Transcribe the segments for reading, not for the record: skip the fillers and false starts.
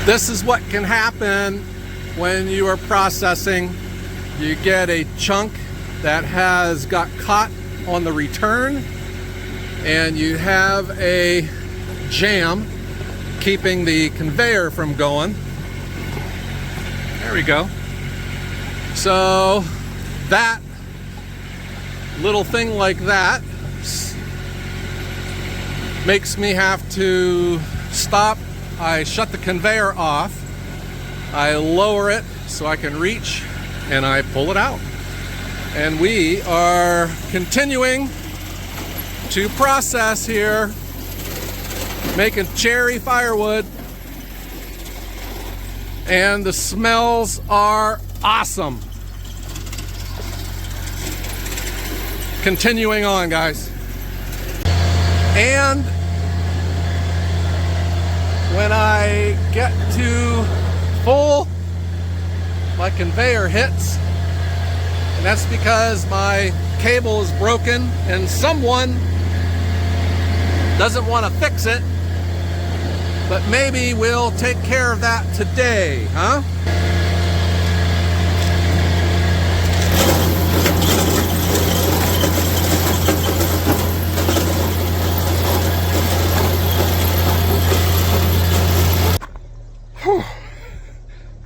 This is what can happen when you are processing. You get a chunk that has got caught on the return, and you have a jam keeping the conveyor from going. There we go. So that little thing like that makes me have to stop. I shut the conveyor off, I lower it so I can reach, and I pull it out. And we are continuing to process here, making cherry firewood, and the smells are awesome. Continuing on, guys. And when I get to full, my conveyor hits, and that's because my cable is broken and someone doesn't want to fix it, but maybe we'll take care of that today, huh?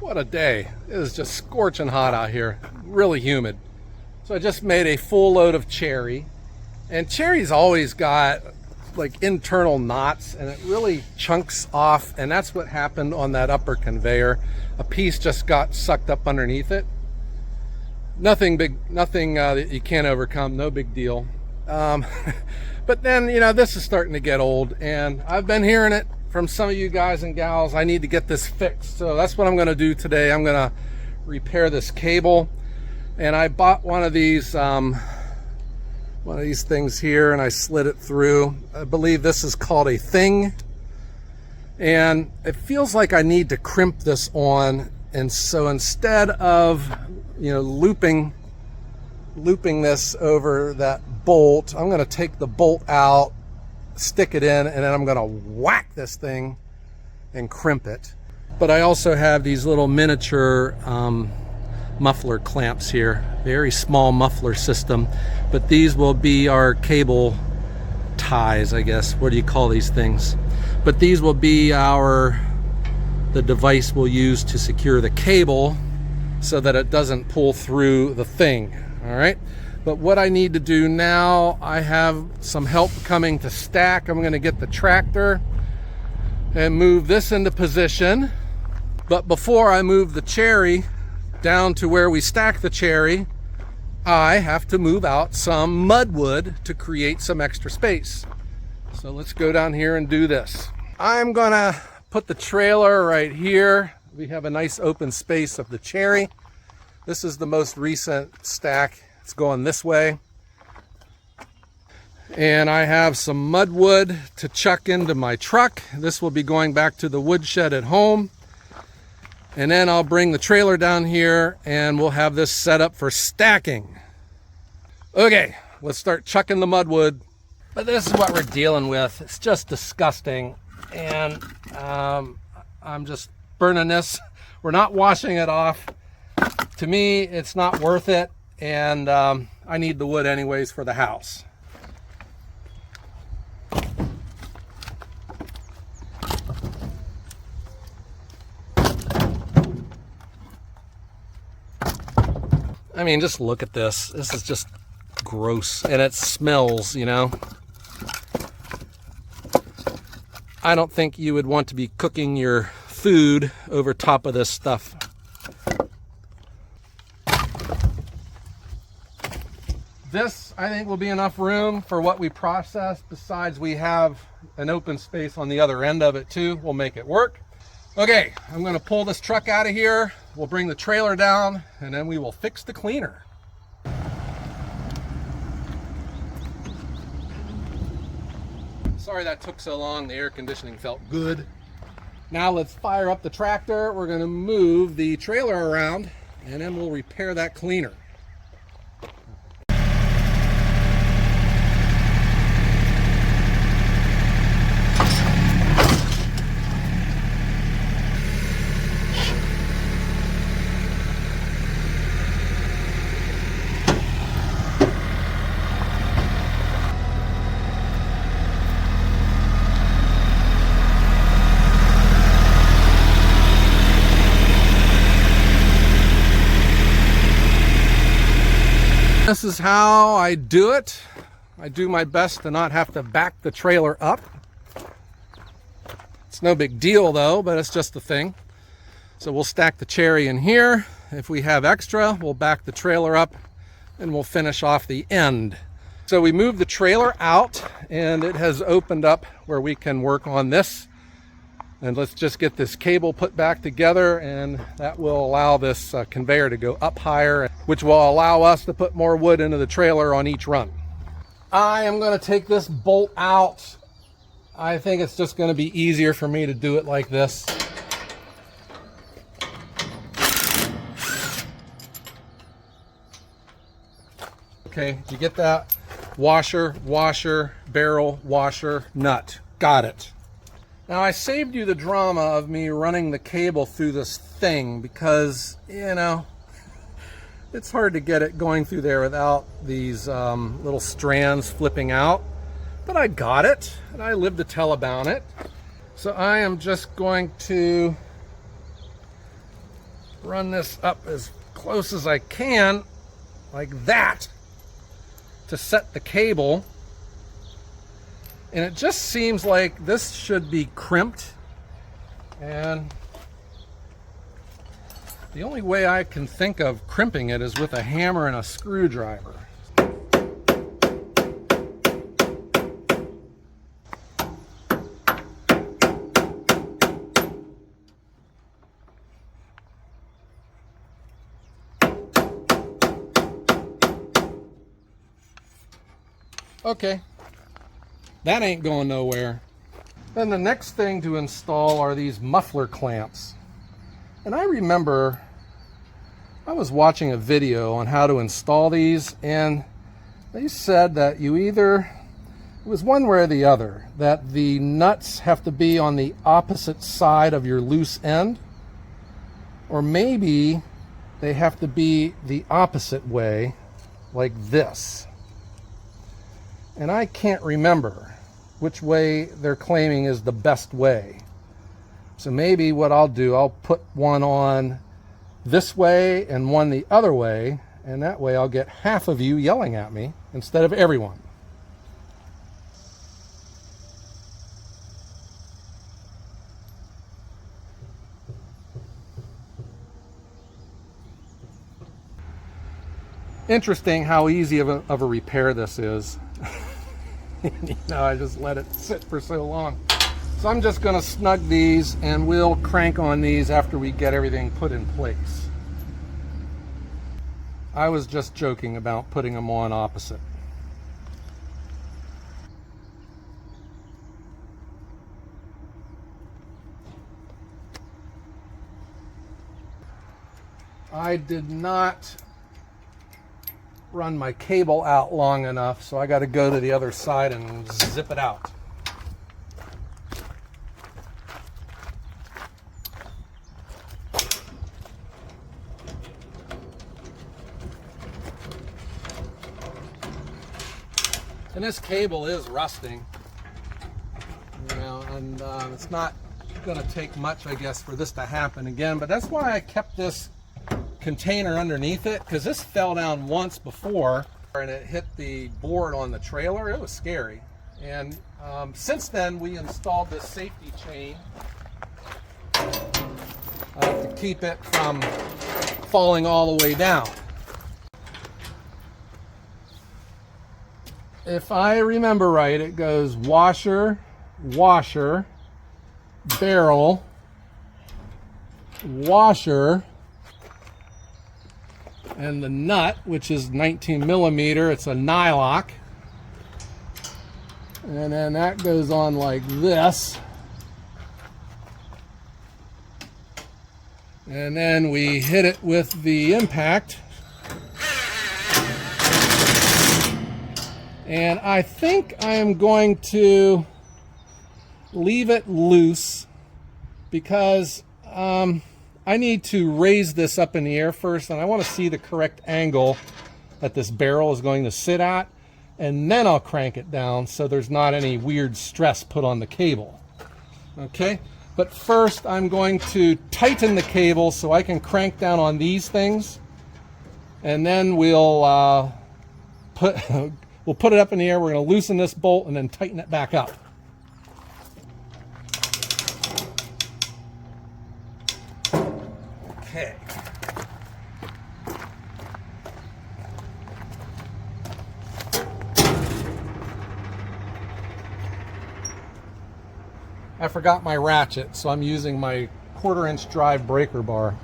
What a day. It is just scorching hot out here, really humid. So I just made a full load of cherry, and cherry's always got like internal knots, and it really chunks off, and that's what happened on that upper conveyor. A piece just got sucked up underneath it. Nothing big, nothing that you can't overcome, no big deal. But then, you know, this is starting to get old, and I've been hearing it from some of you guys and gals. I need to get this fixed, so that's what I'm going to do today. I'm going to repair this cable, and I bought one of these things here, and I slid it through. I believe this is called a thing, and it feels like I need to crimp this on. And so instead of, you know, looping this over that bolt, I'm going to take the bolt out, stick it in, and then I'm going to whack this thing and crimp it. But I also have these little miniature muffler clamps here, very small muffler system, but these will be our cable ties, I guess. What do you call these things? But these will be the device we'll use to secure the cable so that it doesn't pull through the thing. All right. But what I need to do now, I have some help coming to stack. I'm going to get the tractor and move this into position. But before I move the cherry down to where we stack the cherry, I have to move out some mudwood to create some extra space. So let's go down here and do this. I'm going to put the trailer right here. We have a nice open space of the cherry. This is the most recent stack. It's going this way. And I have some mudwood to chuck into my truck. This will be going back to the woodshed at home. And then I'll bring the trailer down here and we'll have this set up for stacking. Okay, let's start chucking the mudwood. But this is what we're dealing with. It's just disgusting. And I'm just burning this. We're not washing it off. To me, it's not worth it. And I need the wood anyways for the house. I mean, just look at this. This is just gross, and it smells, you know. I don't think you would want to be cooking your food over top of this stuff. This, I think, will be enough room for what we process. Besides, we have an open space on the other end of it too. We'll make it work. Okay, I'm going to pull this truck out of here. We'll bring the trailer down, and then we will fix the cleaner. Sorry that took so long. The air conditioning felt good. Now let's fire up the tractor. We're going to move the trailer around, and then we'll repair that cleaner. This is how I do it. I do my best to not have to back the trailer up. It's no big deal though, but it's just a thing. So we'll stack the cherry in here. If we have extra, we'll back the trailer up and we'll finish off the end. So we moved the trailer out and it has opened up where we can work on this. And let's just get this cable put back together, and that will allow this conveyor to go up higher, which will allow us to put more wood into the trailer on each run. I am going to take this bolt out. I think it's just going to be easier for me to do it like this. Okay, you get that? Washer, washer, barrel, washer, nut. Got it. Now I saved you the drama of me running the cable through this thing because, you know, it's hard to get it going through there without these little strands flipping out. But I got it, and I lived to tell about it. So I am just going to run this up as close as I can, like that, to set the cable. And it just seems like this should be crimped, and the only way I can think of crimping it is with a hammer and a screwdriver. Okay. That ain't going nowhere. Then the next thing to install are these muffler clamps. And I remember I was watching a video on how to install these, and they said that you either, it was one way or the other, that the nuts have to be on the opposite side of your loose end, or maybe they have to be the opposite way, like this. And I can't remember which way they're claiming is the best way. So maybe what I'll do, I'll put one on this way and one the other way, and that way I'll get half of you yelling at me instead of everyone. Interesting how easy of a repair this is. You know, I just let it sit for so long. So I'm just going to snug these, and we'll crank on these after we get everything put in place. I was just joking about putting them on opposite. I did not run my cable out long enough, so I got to go to the other side and zip it out. And this cable is rusting, you know, and it's not going to take much, I guess, for this to happen again, but that's why I kept this container underneath it, because this fell down once before and it hit the board on the trailer. It was scary. And since then we installed this safety chain to keep it from falling all the way down. If I remember right, it goes washer, washer, barrel, washer, and the nut, which is 19 millimeter, it's a nylock. And then that goes on like this. And then we hit it with the impact. And I think I am going to leave it loose because I need to raise this up in the air first, and I want to see the correct angle that this barrel is going to sit at, and then I'll crank it down so there's not any weird stress put on the cable. Okay, but first I'm going to tighten the cable so I can crank down on these things, and then we'll we'll put it up in the air. We're going to loosen this bolt and then tighten it back up. Okay. I forgot my ratchet, so I'm using my 1/4-inch drive breaker bar.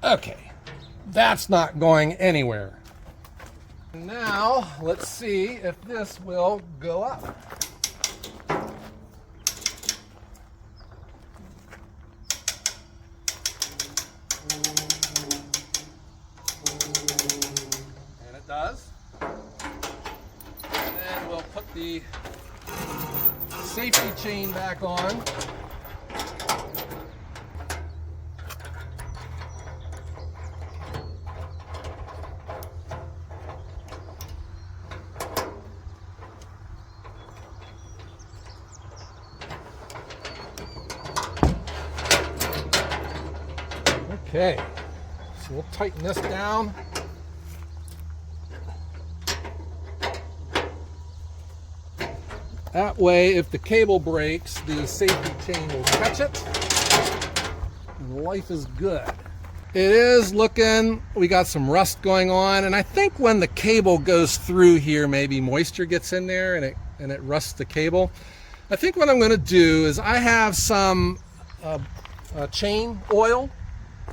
Okay, that's not going anywhere. Now, let's see if this will go up. And it does. And then we'll put the safety chain back on. Okay, so we'll tighten this down. That way, if the cable breaks, the safety chain will catch it, and life is good. It is looking, we got some rust going on, and I think when the cable goes through here, maybe moisture gets in there and it rusts the cable. I think what I'm going to do is I have some chain oil,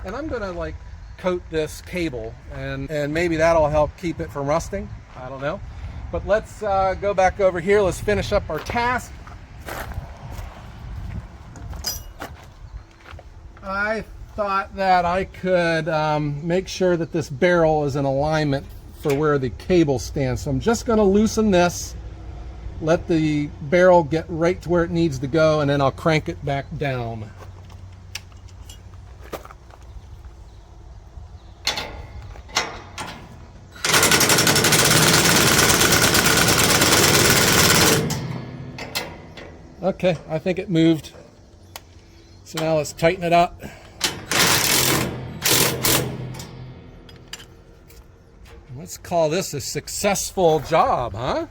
and I'm going to like coat this cable, and maybe that'll help keep it from rusting. I don't know. But let's go back over here. Let's finish up our task. I thought that I could make sure that this barrel is in alignment for where the cable stands. So I'm just going to loosen this, let the barrel get right to where it needs to go, and then I'll crank it back down. Okay, I think it moved. So now let's tighten it up. Let's call this a successful job, huh?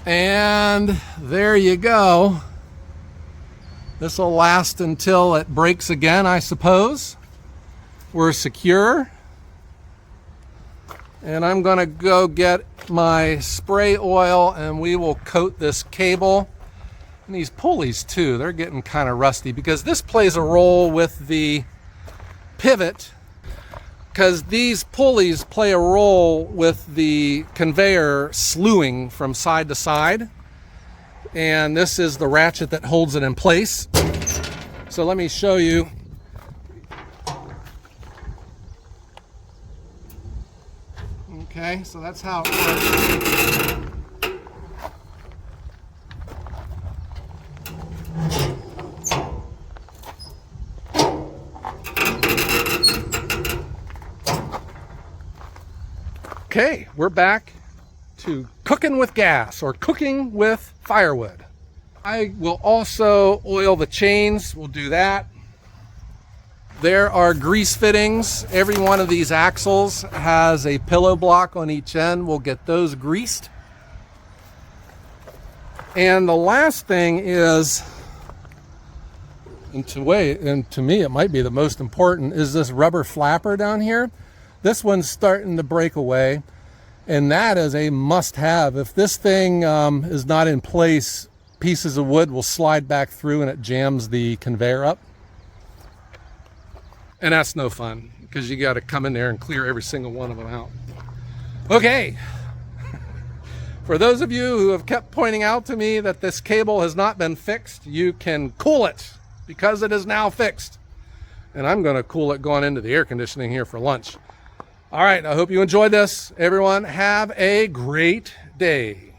And there you go. This will last until it breaks again, I suppose. We're secure. And I'm gonna go get my spray oil and we will coat this cable. And these pulleys too, they're getting kind of rusty because this plays a role with the pivot, because these pulleys play a role with the conveyor slewing from side to side. And this is the ratchet that holds it in place. So let me show you. Okay, so that's how it works. Okay, we're back to cooking with gas or cooking with firewood. I will also oil the chains. We'll do that. There are grease fittings. Every one of these axles has a pillow block on each end. We'll get those greased. And the last thing is, and to me it might be the most important, is this rubber flapper down here. This one's starting to break away, and that is a must-have. If this thing is not in place, pieces of wood will slide back through and it jams the conveyor up. And that's no fun. because you got to come in there and clear every single one of them out. Okay. For those of you who have kept pointing out to me that this cable has not been fixed, you can cool it because it is now fixed. And I'm going to cool it going into the air conditioning here for lunch. All right, I hope you enjoyed this. Everyone, have a great day.